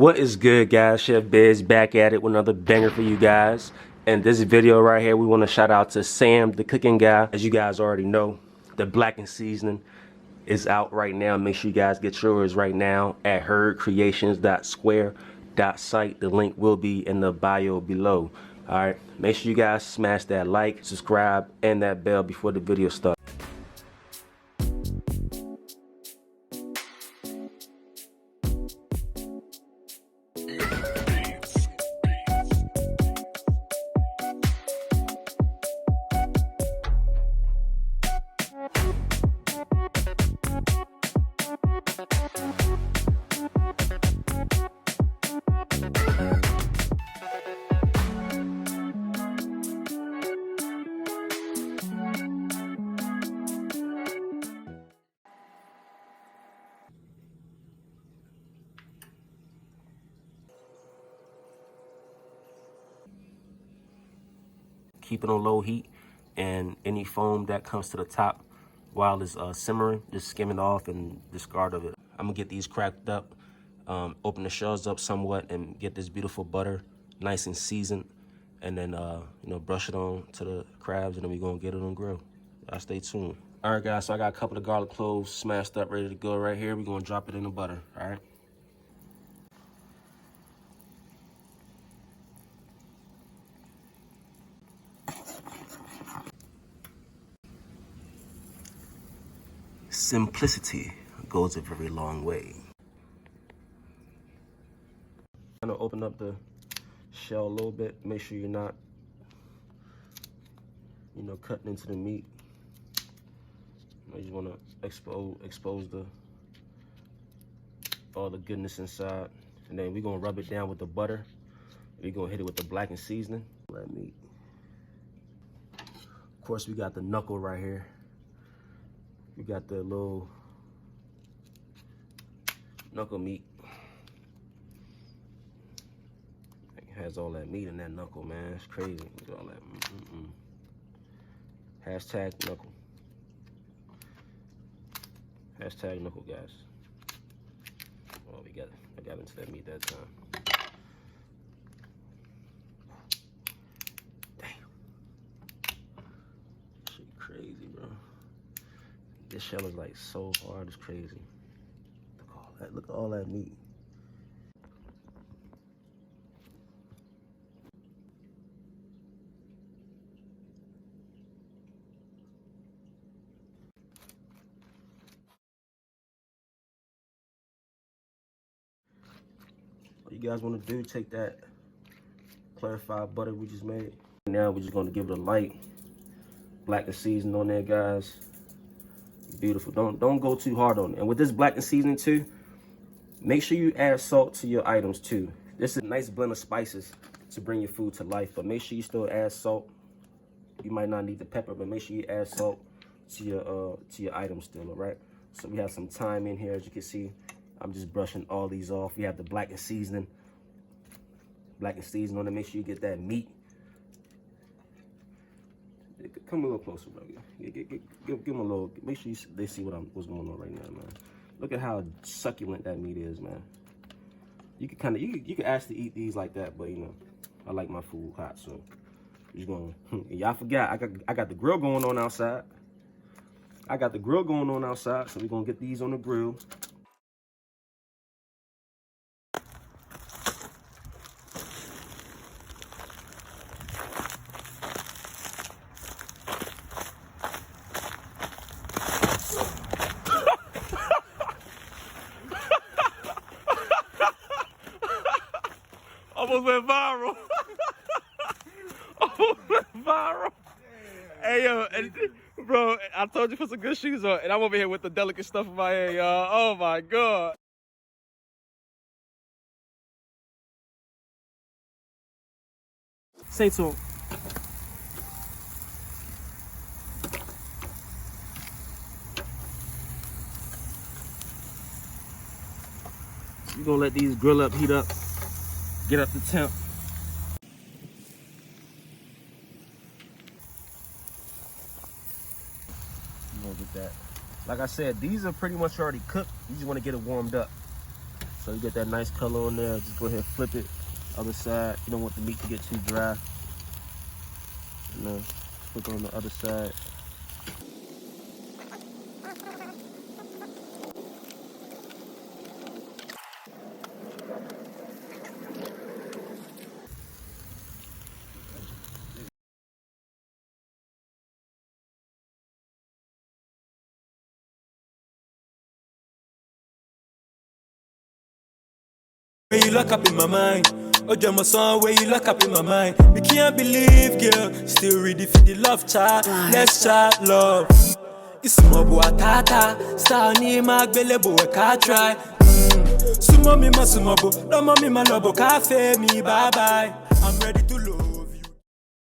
What is good, guys? ChefBiz back at it with another banger for you guys. And this video right here, we want to shout out to Sam, the cooking guy. As you guys already know, the Blackened seasoning is out right now. Make sure you guys get yours right now at herdcreations.square.site. The link will be in the bio below. All right, make sure you guys smash that like, subscribe, and that bell before the video starts. Keep it on low heat, and any foam that comes to the top while it's simmering, just skim it off and discard of it. I'm gonna get these cracked up, open the shells up somewhat, and get this beautiful butter nice and seasoned, and then you know, brush it on to the crabs, and then we're gonna get it on grill. Stay tuned. All right, guys, so I got a couple of garlic cloves smashed up, ready to go right here. We're gonna drop it in the butter. All right. Simplicity goes a very long way. I'm gonna open up the shell a little bit. Make sure you're not, you know, cutting into the meat. You just want to expose all the goodness inside, and then we're gonna rub it down with the butter. We're gonna hit it with the blackened seasoning. That meat. Of course, we got the knuckle right here. We got the little knuckle meat. It has all that meat in that knuckle, man. It's crazy. Look at all that. Hashtag knuckle. Hashtag knuckle, guys. Oh, I got into that meat that time. Damn. Shit crazy, bro. This shell is like so hard, it's crazy. Look at all that meat. What you guys want to do, take that clarified butter we just made. Now we're just going to give it a light blackened seasoning on there, guys. Beautiful. Don't go too hard on it. And with this blackened seasoning too, make sure you add salt to your items too. This is a nice blend of spices to bring your food to life, but make sure you still add salt. You might not need the pepper, but make sure you add salt to your items still. All right. So we have some thyme in here, as you can see. I'm just brushing all these off. We have the blackened seasoning on it. Make sure you get that meat. Come a little closer, bro. Give them a little. Make sure they see what's going on right now, man. Look at how succulent that meat is, man. You can you can actually eat these like that, but you know, I like my food hot, so you're going. Y'all forgot I got the grill going on outside. So we're gonna get these on the grill. Almost went viral. Hey, yo, bro, I told you put some good shoes on, and I'm over here with the delicate stuff in my hair, y'all. Oh, my God. Say to him. You're going to let these grill up, heat up, get up to temp. You're going to get that. Like I said, these are pretty much already cooked. You just want to get it warmed up. So you get that nice color on there. Just go ahead and flip it. Other side. You don't want the meat to get too dry. And then flip it on the other side. Where you lock up in my mind, oh just my song where you lock up in my mind. We can't believe, girl, still ready for the love chat. Let's chat love. It's my boy tata, star ni magbele boy can't try. Sumo mi ma sumo bo, no mo mi ma lobo cafe me bye bye. I'm ready.